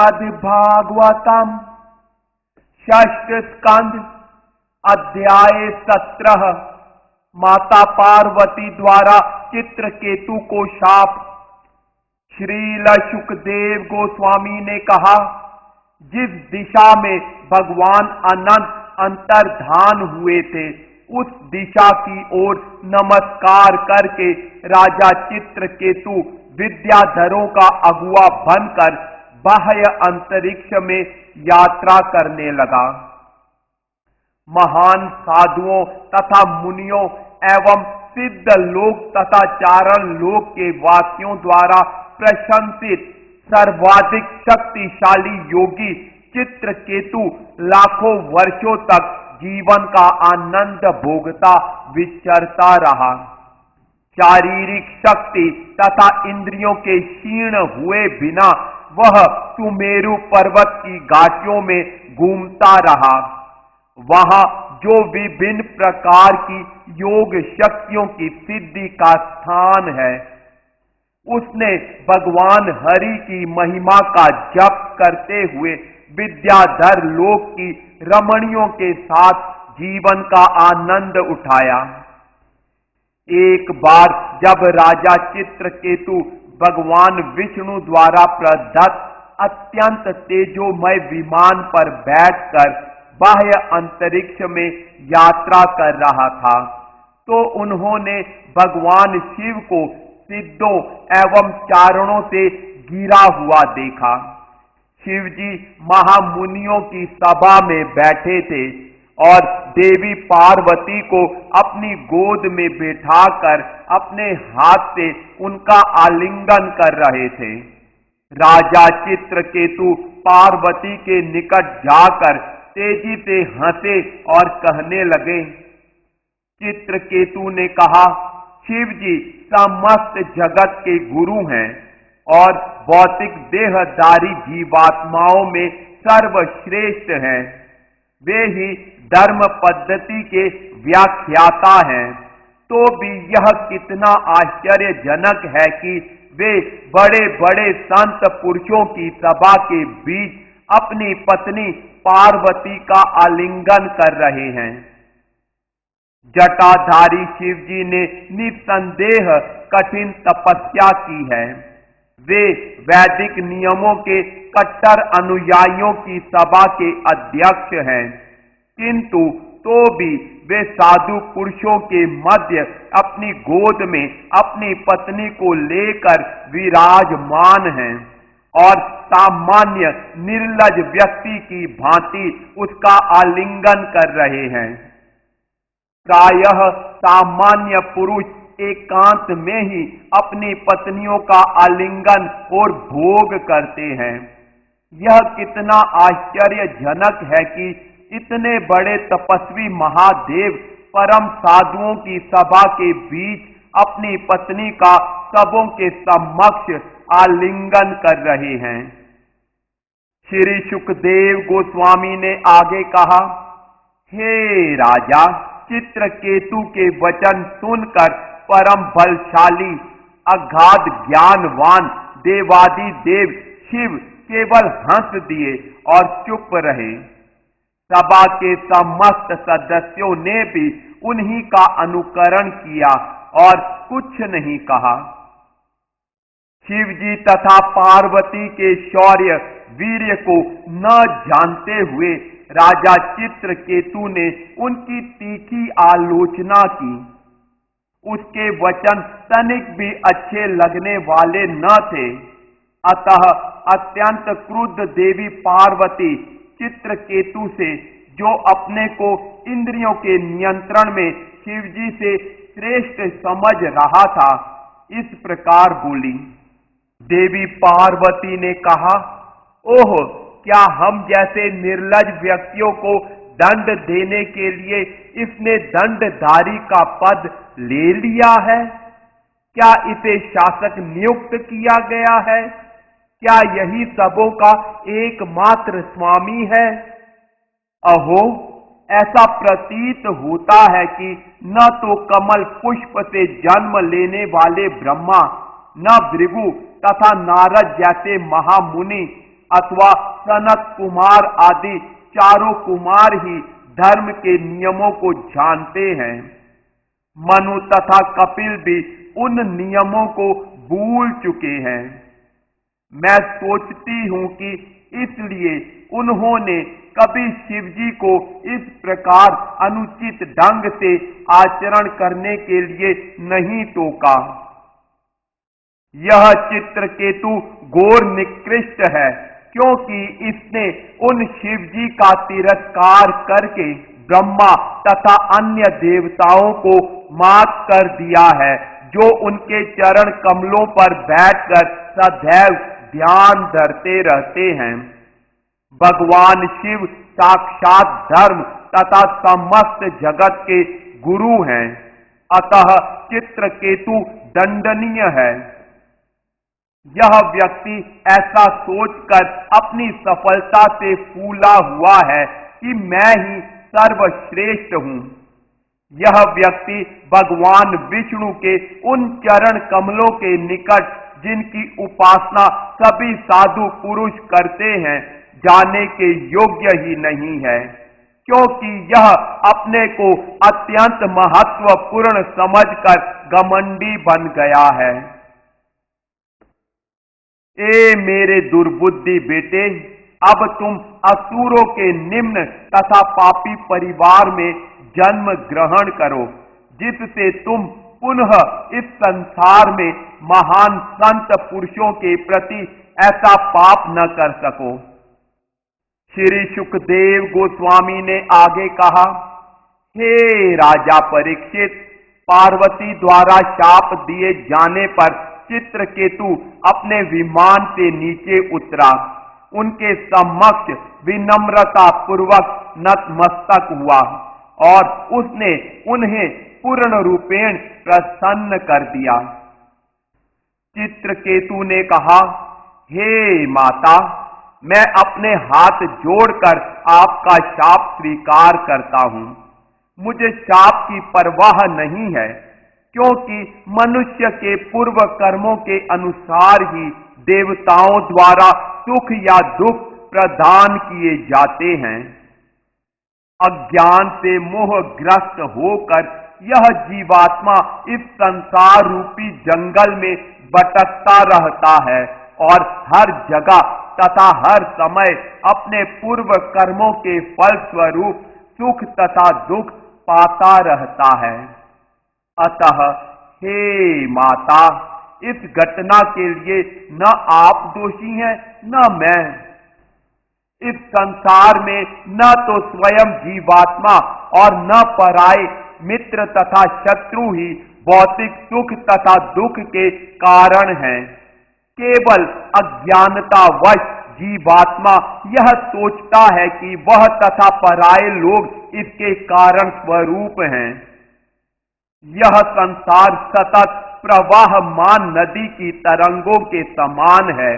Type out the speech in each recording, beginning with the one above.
श्रीमद्भागवतम षष्ठ स्कंध अध्याय 17। माता पार्वती द्वारा चित्रकेतु को शाप। श्रील शुकदेव गोस्वामी ने कहा, जिस दिशा में भगवान अनंत अंतर्धान हुए थे उस दिशा की ओर नमस्कार करके राजा चित्रकेतु विद्याधरों का अगुआ बनकर बाह्य अंतरिक्ष में यात्रा करने लगा। महान साधुओं तथा मुनियों एवं सिद्ध लोक तथा चारण लोक के वासियों द्वारा प्रशंसित सर्वाधिक शक्तिशाली योगी चित्रकेतु लाखों वर्षों तक जीवन का आनंद भोगता विचरता रहा। शारीरिक शक्ति तथा इंद्रियों के क्षीण हुए बिना वह सुमेरु पर्वत की घाटियों में घूमता रहा। वहां जो विभिन्न प्रकार की योग शक्तियों की सिद्धि का स्थान है, उसने भगवान हरि की महिमा का जप करते हुए विद्याधर लोक की रमणियों के साथ जीवन का आनंद उठाया। एक बार जब राजा चित्रकेतु भगवान विष्णु द्वारा प्रदत्त अत्यंत तेजोमय विमान पर बैठकर बाह्य अंतरिक्ष में यात्रा कर रहा था, तो उन्होंने भगवान शिव को सिद्धों एवं चारणों से घिरा हुआ देखा। शिवजी महामुनियों की सभा में बैठे थे और देवी पार्वती को अपनी गोद में बिठाकर अपने हाथ से उनका आलिंगन कर रहे थे। राजा चित्रकेतु पार्वती के निकट जाकर तेजी से हंसे और कहने लगे। चित्रकेतु ने कहा, शिवजी समस्त जगत के गुरु हैं और भौतिक देहधारी जीवात्माओं में सर्वश्रेष्ठ हैं। वे ही धर्म पद्धति के व्याख्याता हैं। तो भी यह कितना आश्चर्यजनक है कि वे बड़े बड़े संत पुरुषों की सभा के बीच अपनी पत्नी पार्वती का आलिंगन कर रहे हैं। जटाधारी शिवजी ने निसंदेह कठिन तपस्या की है। वे वैदिक नियमों के कट्टर अनुयायियों की सभा के अध्यक्ष हैं, किंतु तो भी वे साधु पुरुषों के मध्य अपनी गोद में अपनी पत्नी को लेकर विराजमान हैं और सामान्य निर्लज व्यक्ति की भांति उसका आलिंगन कर रहे हैं। प्रायः सामान्य पुरुष एकांत में ही अपनी पत्नियों का आलिंगन और भोग करते हैं। यह कितना आश्चर्यजनक है कि इतने बड़े तपस्वी महादेव परम साधुओं की सभा के बीच अपनी पत्नी का सबों के समक्ष आलिंगन कर रहे हैं। श्री शुकदेव गोस्वामी ने आगे कहा, हे राजा, चित्रकेतु के वचन सुनकर परम बलशाली अगाध ज्ञानवान देवादिदेव शिव केवल हंस दिए और चुप रहे। सभा के समस्त सदस्यों ने भी उन्हीं का अनुकरण किया और कुछ नहीं कहा। शिवजी तथा पार्वती के शौर्य वीर्य को न जानते हुए राजा चित्रकेतु ने उनकी तीखी आलोचना की। उसके वचन तनिक भी अच्छे लगने वाले न थे। अतः अत्यंत क्रुद्ध देवी पार्वती चित्रकेतु से, जो अपने को इंद्रियों के नियंत्रण में शिवजी से श्रेष्ठ समझ रहा था, इस प्रकार बोली। देवी पार्वती ने कहा, ओह, क्या हम जैसे निर्लज व्यक्तियों को दंड देने के लिए इसने दंडधारी का पद ले लिया है? क्या इसे शासक नियुक्त किया गया है? क्या यही सबों का एकमात्र स्वामी है? अहो, ऐसा प्रतीत होता है कि न तो कमल पुष्प से जन्म लेने वाले ब्रह्मा, न भृगु तथा नारद जैसे महामुनि अथवा सनत कुमार आदि चारों कुमार ही धर्म के नियमों को जानते हैं। मनु तथा कपिल भी उन नियमों को भूल चुके हैं। मैं सोचती हूं कि इसलिए उन्होंने कभी शिवजी को इस प्रकार अनुचित ढंग से आचरण करने के लिए नहीं टोका। यह चित्रकेतु घोर निकृष्ट है, क्योंकि इसने उन शिवजी का तिरस्कार करके ब्रह्मा तथा अन्य देवताओं को मात कर दिया है, जो उनके चरण कमलों पर बैठकर सदैव ध्यान धरते रहते हैं। भगवान शिव साक्षात धर्म तथा समस्त जगत के गुरु हैं, अतः चित्रकेतु दंडनीय है। यह व्यक्ति ऐसा सोचकर अपनी सफलता से फूला हुआ है कि मैं ही सर्वश्रेष्ठ हूं। यह व्यक्ति भगवान विष्णु के उन चरण कमलों के निकट, जिनकी उपासना सभी साधु पुरुष करते हैं, जाने के योग्य ही नहीं है, क्योंकि यह अपने को अत्यंत महत्वपूर्ण समझकर घमंडी बन गया है। ए मेरे दुर्बुद्धि बेटे, अब तुम असुरों के निम्न तथा पापी परिवार में जन्म ग्रहण करो, जिससे तुम पुनः इस संसार में महान संत पुरुषों के प्रति ऐसा पाप न कर सको। श्री सुखदेव गोस्वामी ने आगे कहा, हे राजा परीक्षित, पार्वती द्वारा शाप दिए जाने पर चित्रकेतु अपने विमान से नीचे उतरा, उनके समक्ष विनम्रता पूर्वक नतमस्तक हुआ और उसने उन्हें पूर्ण रूपेण प्रसन्न कर दिया। चित्रकेतु ने कहा, हे माता, मैं अपने हाथ जोड़कर आपका शाप स्वीकार करता हूं। मुझे शाप की परवाह नहीं है, क्योंकि मनुष्य के पूर्व कर्मों के अनुसार ही देवताओं द्वारा सुख या दुख प्रदान किए जाते हैं। अज्ञान से मोहग्रस्त होकर यह जीवात्मा इस संसार रूपी जंगल में भटकता रहता है और हर जगह तथा हर समय अपने पूर्व कर्मों के फल स्वरूप सुख तथा दुख पाता रहता है। अतः हे माता, इस घटना के लिए न आप दोषी हैं न मैं। इस संसार में न तो स्वयं जीवात्मा और न पराये मित्र तथा शत्रु ही भौतिक सुख तथा दुख के कारण हैं। केवल अज्ञानतावश जीवात्मा यह सोचता है कि वह तथा पराये लोग इसके कारण स्वरूप हैं। यह संसार सतत प्रवाहमान नदी की तरंगों के समान है,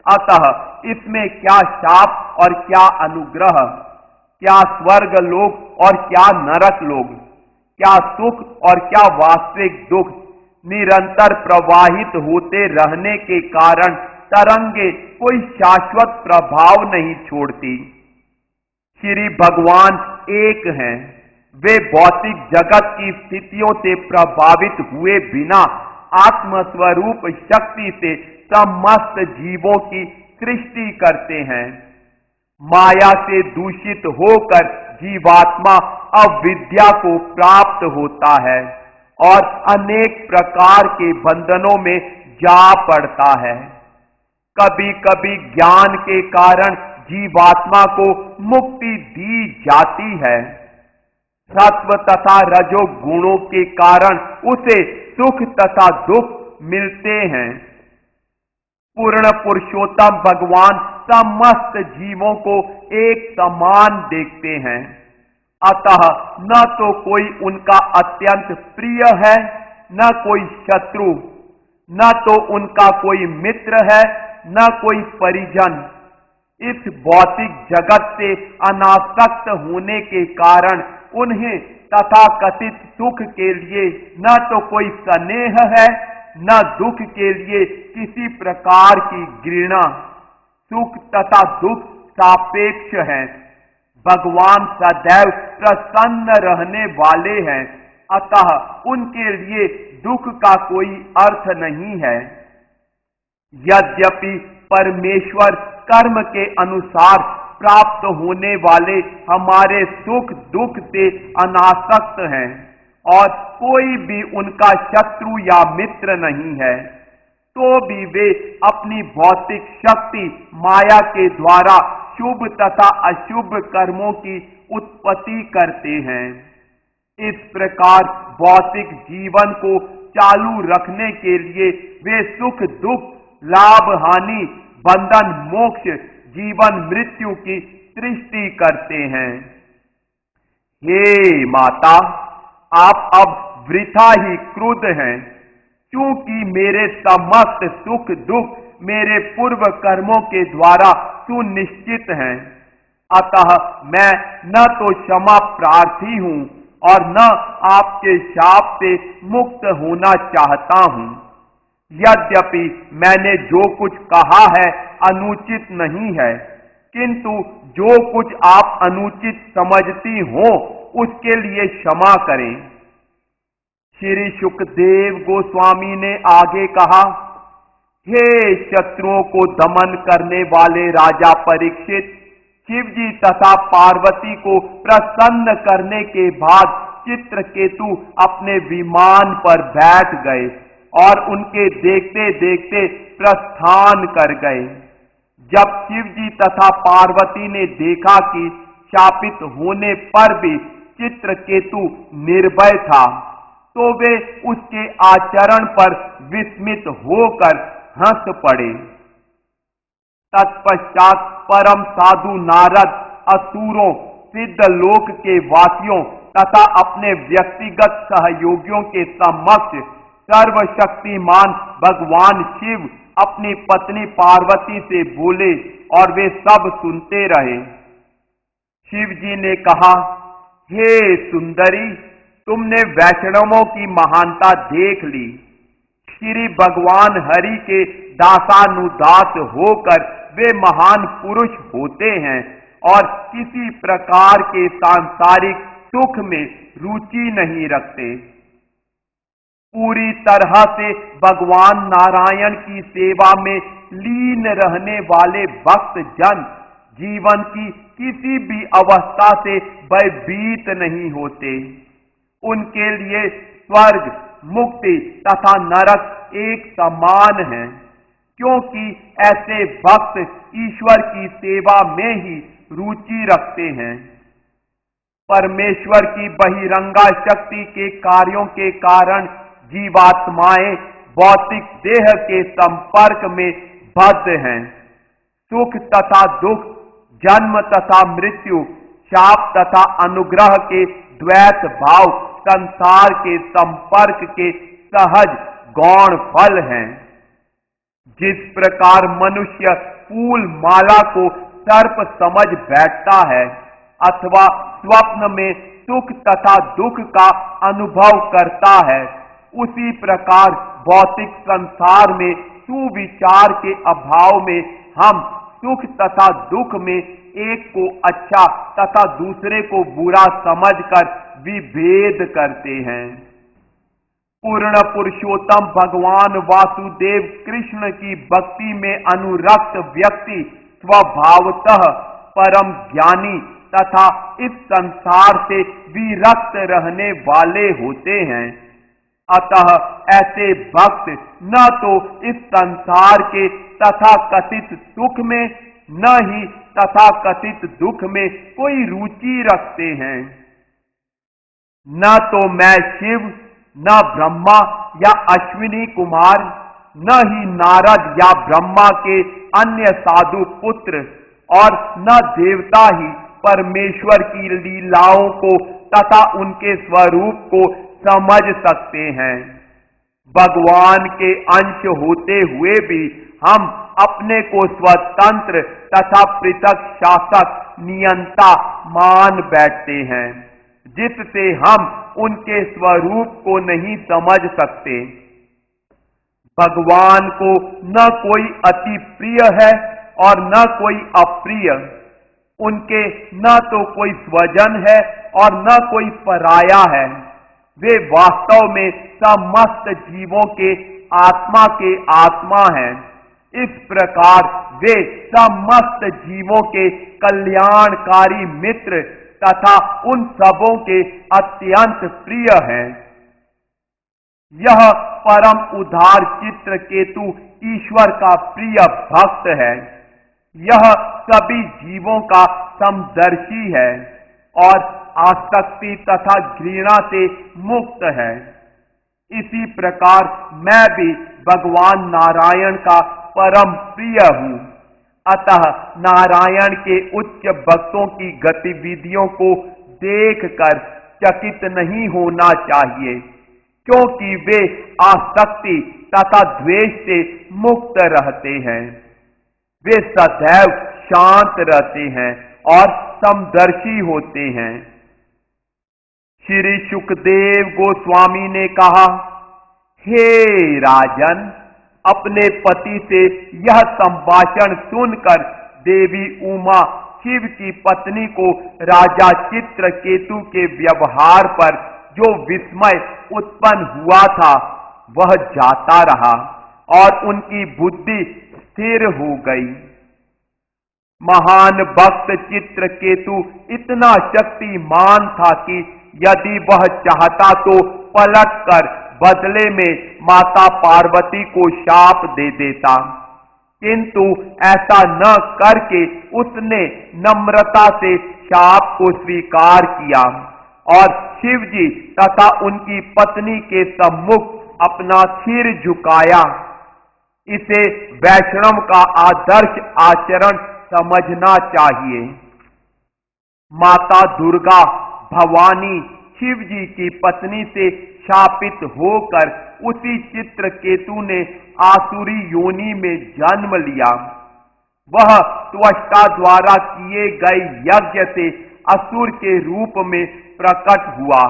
अतः इसमें क्या शाप और क्या अनुग्रह, क्या स्वर्ग लोक और क्या नरक लोक, क्या सुख और क्या वास्तविक दुख निरंतर प्रवाहित होते रहने के कारण तरंगे कोई शाश्वत प्रभाव नहीं छोड़ती। श्री भगवान एक हैं, वे भौतिक जगत की स्थितियों से प्रभावित हुए बिना आत्मस्वरूप शक्ति से समस्त जीवों की सृष्टि करते हैं। माया से दूषित होकर जीवात्मा अविद्या को प्राप्त होता है और अनेक प्रकार के बंधनों में जा पड़ता है। कभी कभी ज्ञान के कारण जीवात्मा को मुक्ति दी जाती है। सत्व तथा रजो गुणों के कारण उसे सुख तथा दुख मिलते हैं। पूर्ण पुरुषोत्तम भगवान समस्त जीवों को एक समान देखते हैं, अतः न तो कोई उनका अत्यंत प्रिय है, न कोई शत्रु, न तो उनका कोई मित्र है, न कोई परिजन। इस भौतिक जगत से अनासक्त होने के कारण उन्हें तथाकथित सुख के लिए न तो कोई स्नेह है, न दुख के लिए किसी प्रकार की घृणा। सुख तथा दुख सापेक्ष हैं। भगवान सदैव प्रसन्न रहने वाले हैं, अतः उनके लिए दुख का कोई अर्थ नहीं है। यद्यपि परमेश्वर कर्म के अनुसार प्राप्त होने वाले हमारे सुख दुख से अनासक्त हैं और कोई भी उनका शत्रु या मित्र नहीं है, तो भी वे अपनी भौतिक शक्ति माया के द्वारा शुभ तथा अशुभ कर्मों की उत्पत्ति करते हैं। इस प्रकार भौतिक जीवन को चालू रखने के लिए वे सुख दुख, लाभ हानि, बंधन मोक्ष, जीवन मृत्यु की सृष्टि करते हैं। हे माता, आप अब वृथा ही क्रुद्ध हैं, क्योंकि मेरे समस्त सुख दुख मेरे पूर्व कर्मों के द्वारा सुनिश्चित हैं। अतः मैं न तो क्षमा प्रार्थी हूं और न आपके शाप से मुक्त होना चाहता हूं। यद्यपि मैंने जो कुछ कहा है अनुचित नहीं है, किंतु जो कुछ आप अनुचित समझती हो उसके लिए क्षमा करें। श्री सुखदेव गोस्वामी ने आगे कहा, हे शत्रुओं को दमन करने वाले राजा परीक्षित, शिव जी तथा पार्वती को प्रसन्न करने के बाद चित्रकेतु अपने विमान पर बैठ गए और उनके देखते देखते प्रस्थान कर गए। जब शिव जी तथा पार्वती ने देखा कि शापित होने पर भी चित्रकेतु निर्भय था, तो वे उसके आचरण पर विस्मित होकर हंस पड़े। तत्पश्चात परम साधु नारद असुरों, सिद्ध लोक के वासियों तथा अपने व्यक्तिगत सहयोगियों के समक्ष सर्वशक्तिमान भगवान शिव अपनी पत्नी पार्वती से बोले और वे सब सुनते रहे। शिव जी ने कहा, हे सुंदरी, तुमने वैष्णवों की महानता देख ली। श्री भगवान हरि के दासानुदास होकर वे महान पुरुष होते हैं और किसी प्रकार के सांसारिक सुख में रुचि नहीं रखते। पूरी तरह से भगवान नारायण की सेवा में लीन रहने वाले भक्त जन जीवन की किसी भी अवस्था से भयभीत नहीं होते। उनके लिए स्वर्ग, मुक्ति तथा नरक एक समान है, क्योंकि ऐसे भक्त ईश्वर की सेवा में ही रुचि रखते हैं। परमेश्वर की बहिरंगा शक्ति के कार्यों के कारण जीवात्माएं भौतिक देह के संपर्क में बद्ध हैं। सुख तथा दुख, जन्म तथा मृत्यु, शाप तथा अनुग्रह के द्वैत भाव संसार के संपर्क के सहज गौण फल हैं। जिस प्रकार मनुष्य फूल माला को सर्प समझ बैठता है अथवा स्वप्न में सुख तथा दुख का अनुभव करता है, उसी प्रकार भौतिक संसार में सुविचार के अभाव में हम सुख तथा दुख में एक को अच्छा तथा दूसरे को बुरा समझकर विभेद करते हैं। पूर्ण पुरुषोत्तम भगवान वासुदेव कृष्ण की भक्ति में अनुरक्त व्यक्ति स्वभावतः परम ज्ञानी तथा इस संसार से विरक्त रहने वाले होते हैं। अतः ऐसे भक्त न तो इस संसार के तथा कथित सुख में न ही तथा कथित दुख में कोई रुचि रखते हैं। न तो मैं शिव, न ब्रह्मा या अश्विनी कुमार, न ही नारद या ब्रह्मा के अन्य साधु पुत्र और न देवता ही परमेश्वर की लीलाओं को तथा उनके स्वरूप को समझ सकते हैं। भगवान के अंश होते हुए भी हम अपने को स्वतंत्र तथा पृथक शासक नियंता मान बैठते हैं, जिससे हम उनके स्वरूप को नहीं समझ सकते। भगवान को न कोई अति प्रिय है और न कोई अप्रिय, उनके न तो कोई स्वजन है और न कोई पराया है। वे वास्तव में समस्त जीवों के आत्मा हैं। इस प्रकार वे समस्त जीवों के कल्याणकारी मित्र तथा उन सबों के अत्यंत प्रिय हैं। यह परम उदार चित्रकेतु ईश्वर का प्रिय भक्त है। यह सभी जीवों का समदर्शी है और आसक्ति तथा घृणा से मुक्त है। इसी प्रकार मैं भी भगवान नारायण का परम प्रिय हूं। अतः नारायण के उच्च भक्तों की गतिविधियों को देखकर चकित नहीं होना चाहिए, क्योंकि वे आसक्ति तथा द्वेष से मुक्त रहते हैं। वे सदैव शांत रहते हैं और समदर्शी होते हैं। श्री सुखदेव गोस्वामी ने कहा, हे राजन, अपने पति से यह संभाषण सुनकर देवी उमा शिव की पत्नी को राजा चित्रकेतु के व्यवहार पर जो विस्मय उत्पन्न हुआ था वह जाता रहा और उनकी बुद्धि स्थिर हो गई। महान भक्त चित्रकेतु इतना शक्तिमान था कि यदि वह चाहता तो पलटकर बदले में माता पार्वती को शाप दे देता, किंतु ऐसा न करके उसने नम्रता से शाप को स्वीकार किया और शिवजी तथा उनकी पत्नी के सम्मुख अपना सिर झुकाया। इसे वैष्णव का आदर्श आचरण समझना चाहिए। माता दुर्गा भवानी शिवजी की पत्नी से शापित होकर उसी चित्रकेतु ने आसुरी योनि में जन्म लिया। वह त्वष्टा द्वारा किए गए यज्ञ से असुर के रूप में प्रकट हुआ।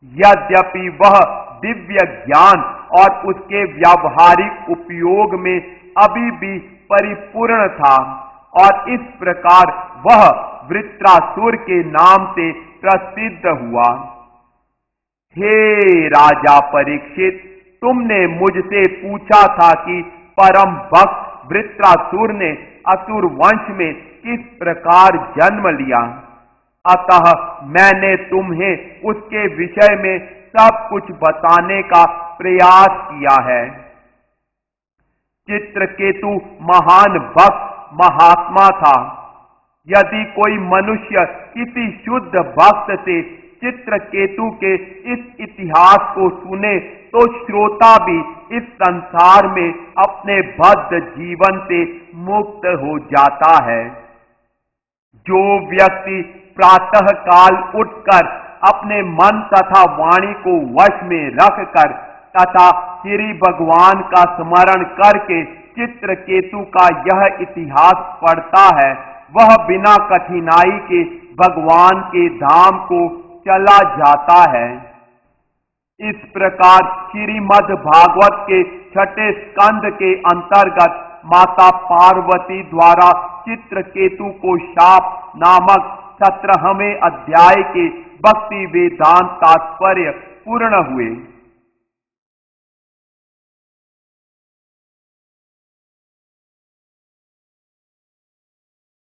यद्यपि वह दिव्य ज्ञान और उसके व्यावहारिक उपयोग में अभी भी परिपूर्ण था और इस प्रकार वह वृत्रासुर के नाम से प्रसिद्ध हुआ। हे राजा परीक्षित, तुमने मुझसे पूछा था कि परम भक्त वृत्रासुर ने असुर वंश में किस प्रकार जन्म लिया। अतः मैंने तुम्हें उसके विषय में सब कुछ बताने का प्रयास किया है। चित्रकेतु महान भक्त महात्मा था। यदि कोई मनुष्य किसी शुद्ध भक्त से चित्रकेतु के इस इतिहास को सुने तो श्रोता भी इस संसार में अपने बद्ध जीवन से मुक्त हो जाता है। जो व्यक्ति प्रातः काल उठकर अपने मन तथा वाणी को वश में रखकर तथा श्री भगवान का स्मरण करके चित्रकेतु का यह इतिहास पढ़ता है, वह बिना कठिनाई के भगवान के धाम को चला जाता है। इस प्रकार श्रीमद् भागवत के 6 स्कंद के अंतर्गत माता पार्वती द्वारा चित्रकेतु को शाप नामक 17वें अध्याय के भक्ति वेदांत तात्पर्य पूर्ण हुए।